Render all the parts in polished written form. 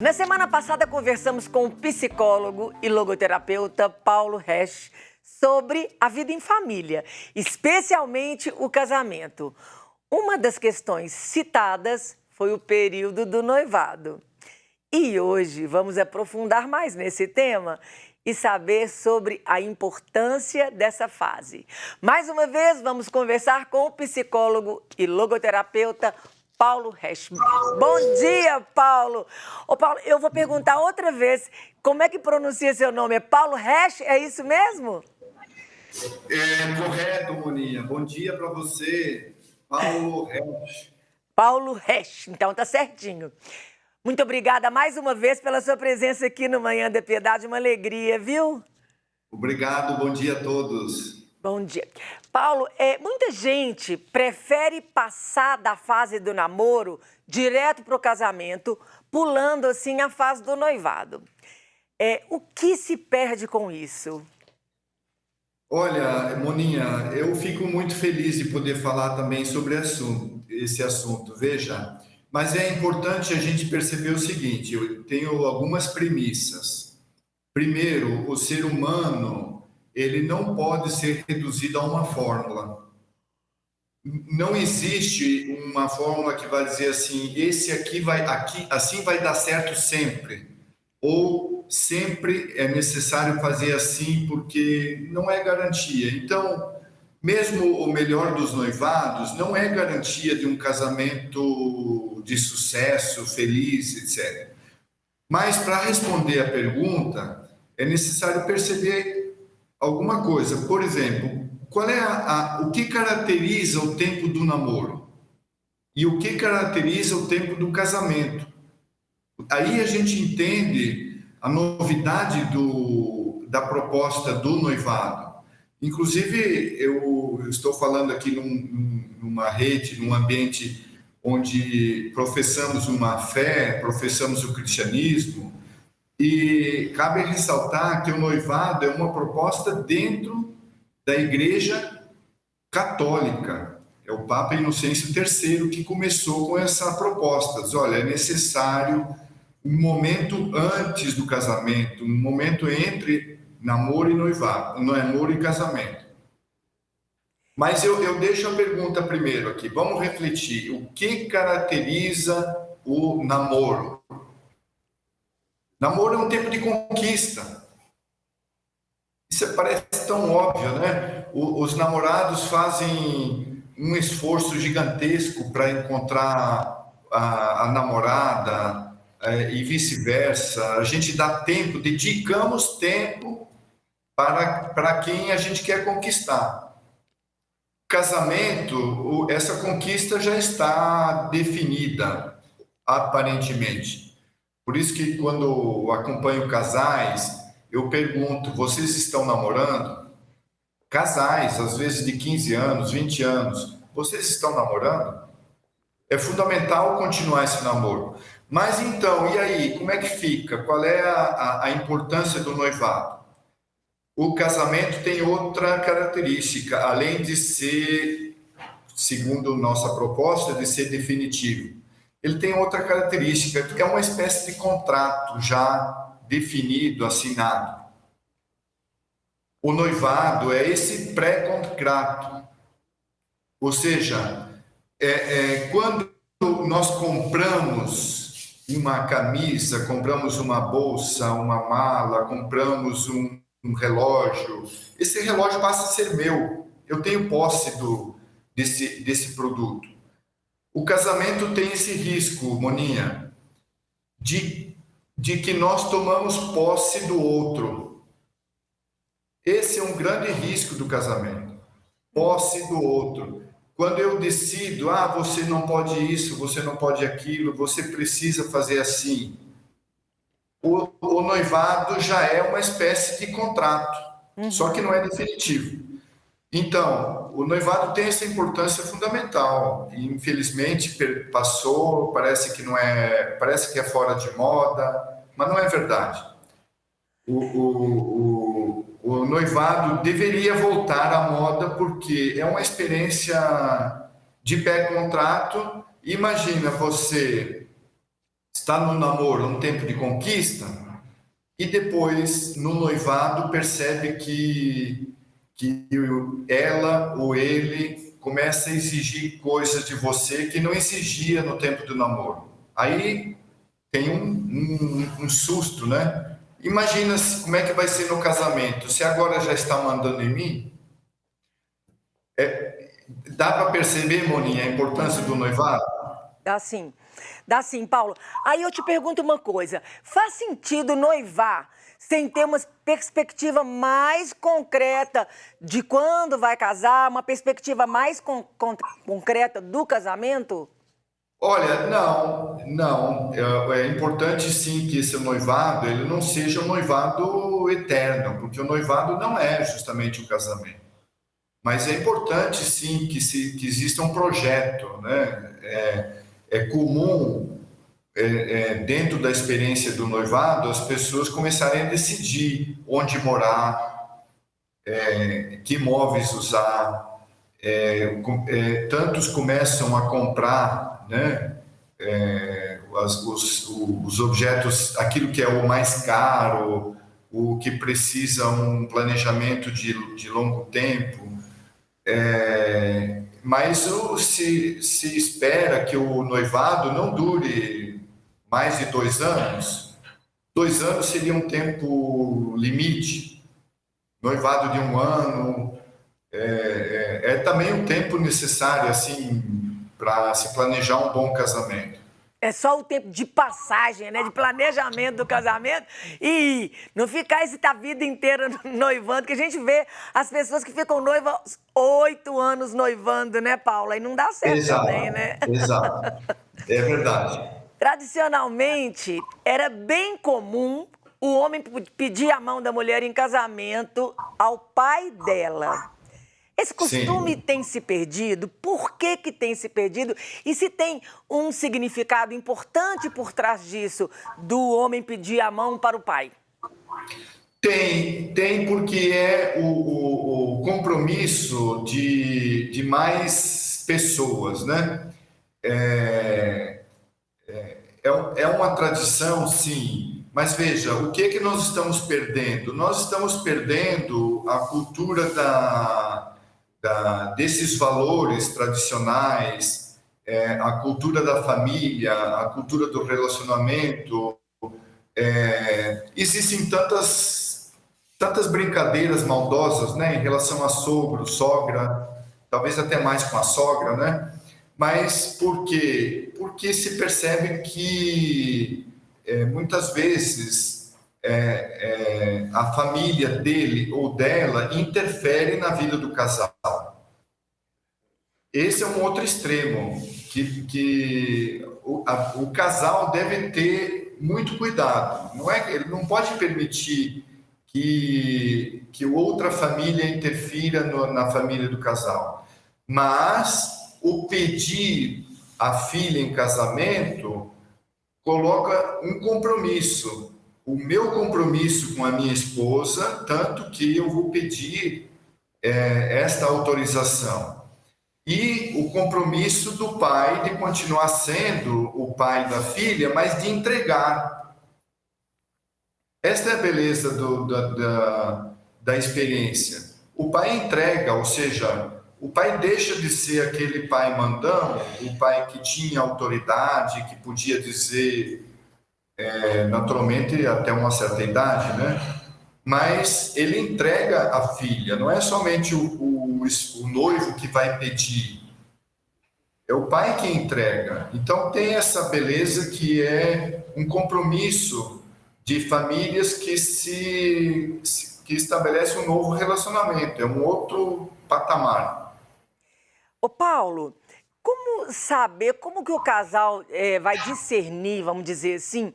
Na semana passada, conversamos com o psicólogo e logoterapeuta Paulo Resch sobre a vida em família, especialmente o casamento. Uma das questões citadas foi o período do noivado. E hoje vamos aprofundar mais nesse tema e saber sobre a importância dessa fase. Mais uma vez, vamos conversar com o psicólogo e logoterapeuta Paulo Resch. Bom dia, Paulo. Ô, Paulo, eu vou perguntar outra vez, como é que pronuncia seu nome? É Paulo Resch? É isso mesmo? É correto, Moninha. Bom dia para você, Paulo Resch. Paulo Resch, então tá certinho. Muito obrigada mais uma vez pela sua presença aqui no Manhã da Piedade, uma alegria, viu? Obrigado, bom dia a todos. Bom dia. Paulo, muita gente prefere passar da fase do namoro direto para o casamento, pulando assim a fase do noivado. O que se perde com isso? Olha, Moninha, eu fico muito feliz de poder falar também sobre esse assunto. Veja, mas é importante a gente perceber o seguinte: eu tenho algumas premissas. Primeiro, o ser humano, ele não pode ser reduzido a uma fórmula. Não existe uma fórmula que vai dizer assim, esse aqui vai aqui, assim vai dar certo sempre. Ou sempre é necessário fazer assim porque não é garantia. Então, mesmo o melhor dos noivados não é garantia de um casamento de sucesso, feliz, etc. Mas para responder a pergunta, é necessário perceber alguma coisa. Por exemplo, qual é o que caracteriza o tempo do namoro? E o que caracteriza o tempo do casamento? Aí a gente entende a novidade da proposta do noivado. Inclusive, eu estou falando aqui numa rede, num ambiente onde professamos uma fé, professamos o cristianismo, e cabe ressaltar que o noivado é uma proposta dentro da Igreja Católica. É o Papa Inocêncio III que começou com essa proposta. Diz, olha, é necessário um momento antes do casamento, um momento entre namoro e noivado, namoro e casamento. Mas eu deixo a pergunta primeiro aqui. Vamos refletir. O que caracteriza o namoro? Namoro é um tempo de conquista. Isso parece tão óbvio, né? Os namorados fazem um esforço gigantesco para encontrar a namorada e vice-versa. A gente dá tempo, dedicamos tempo para quem a gente quer conquistar. Casamento, essa conquista já está definida, aparentemente. Por isso que quando eu acompanho casais, eu pergunto, vocês estão namorando? Casais, às vezes de 15 anos, 20 anos, vocês estão namorando? É fundamental continuar esse namoro. Mas então, e aí, como é que fica? Qual é a importância do noivado? O casamento tem outra característica, além de ser, segundo nossa proposta, de ser definitivo. Ele tem outra característica, que é uma espécie de contrato já definido, assinado. O noivado é esse pré-contrato. Ou seja, quando nós compramos uma camisa, compramos uma bolsa, uma mala, compramos um relógio, esse relógio passa a ser meu. Eu tenho posse desse produto. O casamento tem esse risco, Moninha, de que nós tomamos posse do outro. Esse é um grande risco do casamento. Posse do outro. Quando eu decido, você não pode isso, você não pode aquilo, você precisa fazer assim. O noivado já é uma espécie de contrato, só que não é definitivo. Então, o noivado tem essa importância fundamental. E, infelizmente, passou, parece que é fora de moda, mas não é verdade. O noivado deveria voltar à moda porque é uma experiência de pré-contrato. Imagina você está no namoro um tempo de conquista e depois, no noivado, percebe que ela ou ele começa a exigir coisas de você que não exigia no tempo do namoro. Aí tem um susto, né? Imagina como é que vai ser no casamento. Se agora já está mandando em mim, dá para perceber, Moninha, a importância do noivado? Dá sim, Paulo. Aí eu te pergunto uma coisa: faz sentido noivar sem ter uma perspectiva mais concreta de quando vai casar, uma perspectiva mais concreta do casamento? Olha, não. É importante sim que esse noivado ele não seja um noivado eterno, porque o noivado não é justamente o casamento. Mas é importante sim que exista um projeto, né? É comum dentro da experiência do noivado as pessoas começarem a decidir onde morar, que imóveis usar. Tantos começam a comprar, né? Os objetos, aquilo que é o mais caro, o que precisa um planejamento de longo tempo. Mas se espera que o noivado não dure mais de 2 anos. 2 anos seria um tempo limite. Noivado de 1 ano é também um tempo necessário assim para se planejar um bom casamento. É só o tempo de passagem, né? De planejamento do casamento e não ficar a vida inteira noivando, que a gente vê as pessoas que ficam noivas 8 anos noivando, né, Paula? E não dá certo também, né? Exato. É verdade. Tradicionalmente, era bem comum o homem pedir a mão da mulher em casamento ao pai dela. Esse costume Sim. tem se perdido? Por que tem se perdido? E se tem um significado importante por trás disso, do homem pedir a mão para o pai? Tem porque é o compromisso de mais pessoas, né? É uma tradição, sim, mas veja, o que é que nós estamos perdendo? Nós estamos perdendo a cultura desses valores tradicionais, a cultura da família, a cultura do relacionamento. Existem tantas brincadeiras maldosas, né, em relação a sogro, sogra, talvez até mais com a sogra, né? Mas por quê? Porque se percebe que muitas vezes a família dele ou dela interfere na vida do casal. Esse é um outro extremo que o casal deve ter muito cuidado. Não é, ele não pode permitir que outra família interfira na família do casal. Mas o pedir a filha em casamento coloca um compromisso. O meu compromisso com a minha esposa, tanto que eu vou pedir esta autorização. E o compromisso do pai de continuar sendo o pai da filha, mas de entregar. Esta é a beleza da experiência. O pai entrega, ou seja, o pai deixa de ser aquele pai mandão, o pai que tinha autoridade, que podia dizer, naturalmente, até uma certa idade, né? Mas ele entrega a filha, não é somente o noivo que vai pedir, é o pai que entrega. Então tem essa beleza que é um compromisso de famílias que estabelece um novo relacionamento, é um outro patamar. Ô Paulo, como saber, como que o casal vai discernir, vamos dizer assim,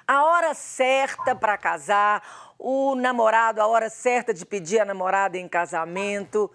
a hora certa para casar, o namorado, a hora certa de pedir a namorada em casamento?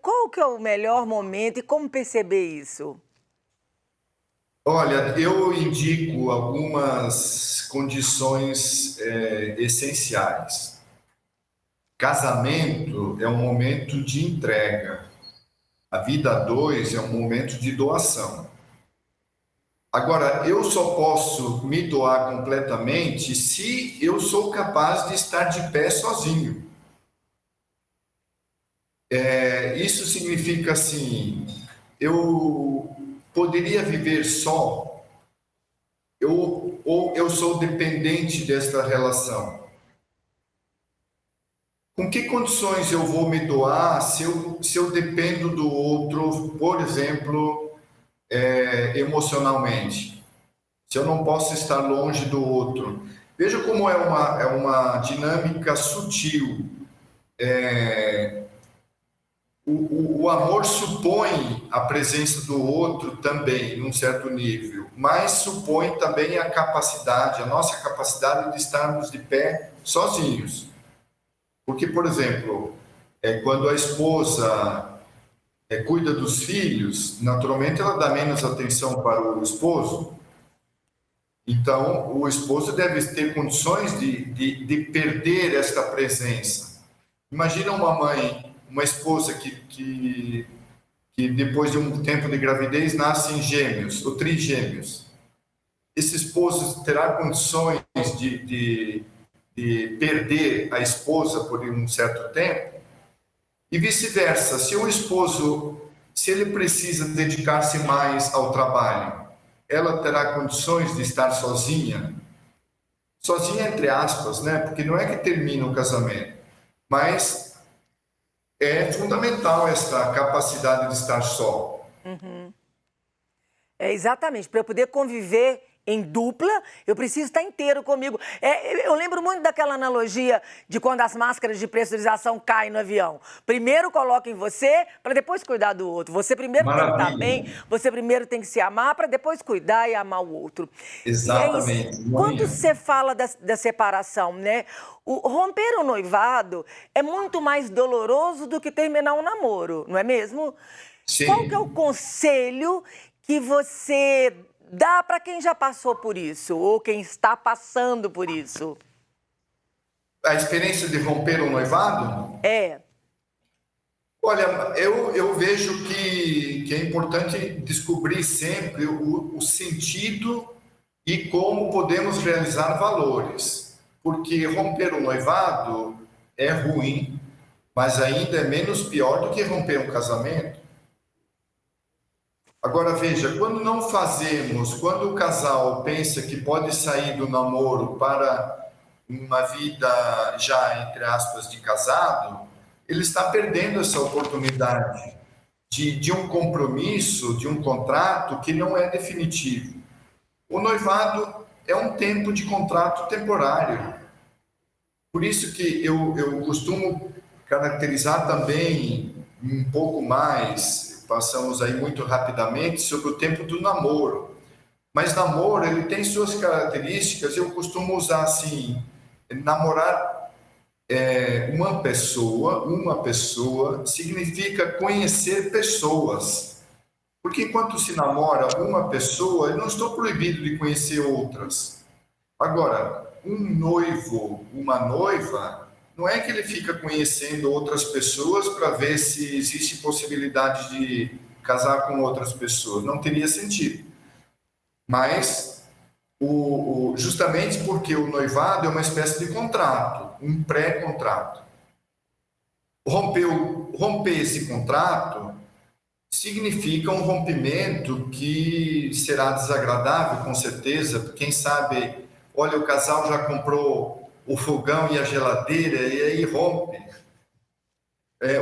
Qual que é o melhor momento e como perceber isso? Olha, eu indico algumas condições essenciais. Casamento é um momento de entrega. A vida a dois é um momento de doação. Agora, eu só posso me doar completamente se eu sou capaz de estar de pé sozinho. Isso significa assim, eu poderia viver só, ou eu sou dependente desta relação. Com que condições eu vou me doar se eu dependo do outro, por exemplo, emocionalmente? Se eu não posso estar longe do outro. Veja como é uma dinâmica sutil. O amor supõe a presença do outro também, num certo nível, mas supõe também a capacidade, a nossa capacidade de estarmos de pé sozinhos. Porque, por exemplo, quando a esposa cuida dos filhos, naturalmente ela dá menos atenção para o esposo. Então, o esposo deve ter condições de perder esta presença. Imagina uma mãe, uma esposa que depois de um tempo de gravidez nascem gêmeos ou trigêmeos. Esse esposo terá condições de perder a esposa por um certo tempo? E vice-versa, se o esposo, se ele precisa dedicar-se mais ao trabalho, ela terá condições de estar sozinha? Sozinha entre aspas, né? Porque não é que termina o casamento, mas é fundamental esta capacidade de estar só. Exatamente, para eu poder conviver em dupla, eu preciso estar inteiro comigo. Eu lembro muito daquela analogia de quando as máscaras de pressurização caem no avião. Primeiro coloca em você, para depois cuidar do outro. Você primeiro tem que estar bem, Maravilha. você primeiro tem que se amar, para depois cuidar e amar o outro. E é isso. Exatamente. Quando você fala da separação, né? O romper o noivado é muito mais doloroso do que terminar um namoro, não é mesmo? Qual que é o Sim. conselho que você dá para quem já passou por isso ou quem está passando por isso? A experiência de romper um noivado? É. Olha, eu vejo que é importante descobrir sempre o sentido e como podemos realizar valores. Porque romper um noivado é ruim, mas ainda é menos pior do que romper um casamento. Agora veja, quando não fazemos, quando o casal pensa que pode sair do namoro para uma vida já, entre aspas, de casado, ele está perdendo essa oportunidade de um compromisso, de um contrato que não é definitivo. O noivado é um tempo de contrato temporário. Por isso que eu costumo caracterizar também um pouco mais, passamos aí muito rapidamente, sobre o tempo do namoro. Mas namoro, ele tem suas características, eu costumo usar assim, namorar uma pessoa significa conhecer pessoas. Porque enquanto se namora uma pessoa, eu não estou proibido de conhecer outras. Agora, um noivo, uma noiva, não é que ele fica conhecendo outras pessoas para ver se existe possibilidade de casar com outras pessoas. Não teria sentido. Mas, justamente porque o noivado é uma espécie de contrato, um pré-contrato. Romper esse contrato significa um rompimento que será desagradável, com certeza. Quem sabe, olha, o casal já comprou o fogão e a geladeira e aí rompe.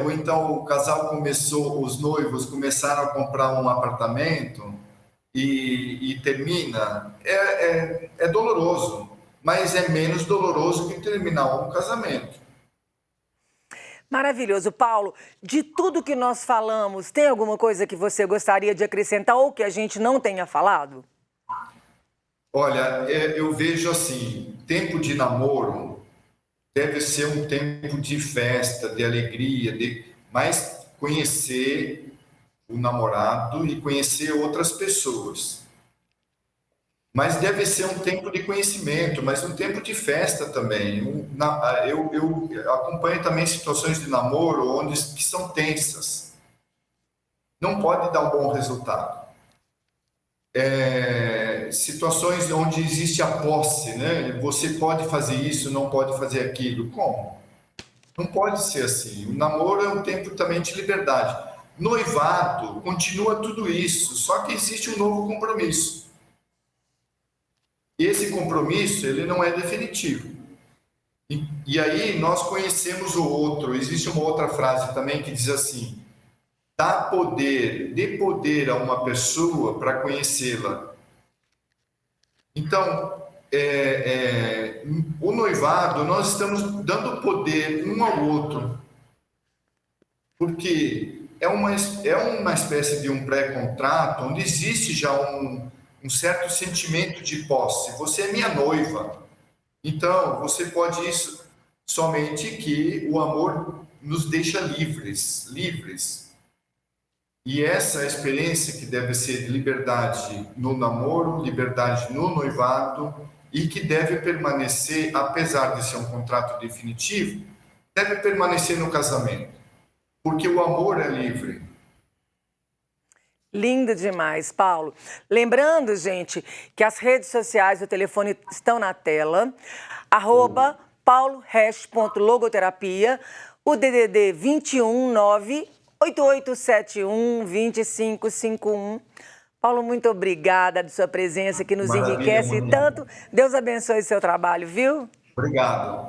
Ou então o casal os noivos começaram a comprar um apartamento e termina. É doloroso, mas é menos doloroso que terminar um casamento. Maravilhoso. Paulo, de tudo que nós falamos, tem alguma coisa que você gostaria de acrescentar ou que a gente não tenha falado? Olha, eu vejo assim, tempo de namoro deve ser um tempo de festa, de alegria, mas conhecer o namorado e conhecer outras pessoas. Mas deve ser um tempo de conhecimento, mas um tempo de festa também. Eu acompanho também situações de namoro que são tensas. Não pode dar um bom resultado. situações onde existe a posse, né? Você pode fazer isso, não pode fazer aquilo. Como? Não pode ser assim. O namoro é um tempo também de liberdade. Noivado continua tudo isso, só que existe um novo compromisso. Esse compromisso, ele não é definitivo. E aí nós conhecemos o outro. Existe uma outra frase também que diz assim: dê poder a uma pessoa para conhecê-la. Então, o noivado, nós estamos dando poder um ao outro, porque é uma espécie de um pré-contrato, onde existe já um certo sentimento de posse. Você é minha noiva, então você pode isso, somente que o amor nos deixa livres. E essa é a experiência que deve ser de liberdade no namoro, liberdade no noivado, e que deve permanecer, apesar de ser um contrato definitivo, deve permanecer no casamento, porque o amor é livre. Lindo demais, Paulo. Lembrando, gente, que as redes sociais, o telefone estão na tela, @pauloresch.logoterapia, o DDD 21 98871 2551. Paulo, muito obrigada de sua presença que nos Maravilha, enriquece Monique. tanto. Deus abençoe seu trabalho, viu? Obrigado.